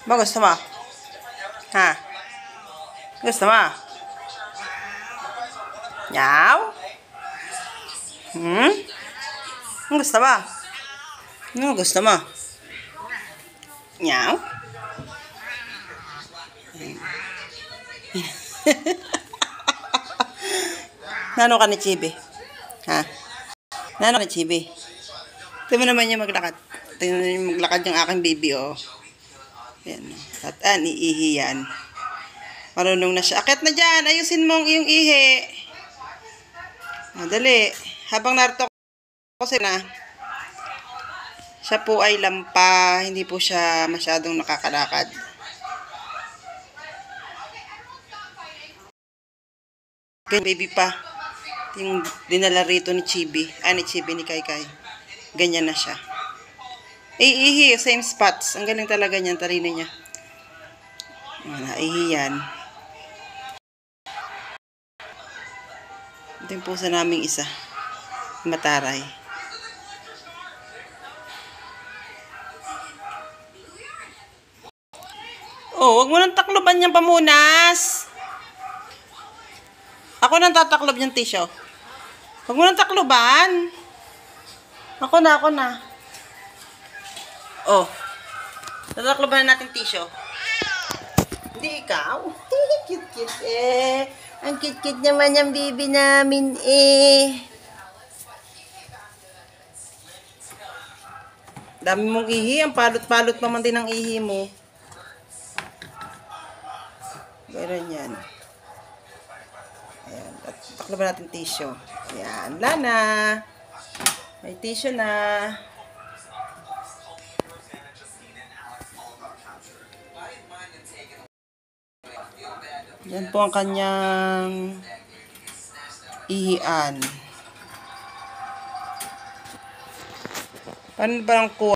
Ba, gusto mo? Ha? Gusto mo? Yaw? Hmm? Gusto mo? Ano gusto mo? Yaw? Nano ka ni Chibi? Ha? Nano ka ni Chibi? Tingnan mo naman yung maglakad. Tingnan mo yung maglakad yung aking baby, oh. Yan. At iihi yan. Marunong na siya. Akit na dyan. Ayusin mo ang iyong ihi. Madali. Habang narito ko sila, siya po ay lampa. Hindi po siya masyadong nakakalakad. Ganyan baby pa. Yung dinala rito ni Chibi. Ni Chibi ni Kaykay. Ganyan na siya. Ihi. Same spots. Ang galing talaga niyan. Tarini niya. Ihi yan. Ito yung pusa naming isa. Mataray. Oh, wag mo nang takloban yung pamunas. Ako nang tataklob yung tissue. Wag mo nang takloban. Ako na. Oh. Tatakloban na natin tissue. Hindi ikaw. Cute eh. Ang cute naman yung baby namin eh. Dami mong ihi. Ang palot-palot pa man din ang ihi mo. Meron yan. Ayan. Taklo ba natin tissue? Ayan. Lana. May tissue na. Yan po ang kanyang ihian. Paano ba ang kuha?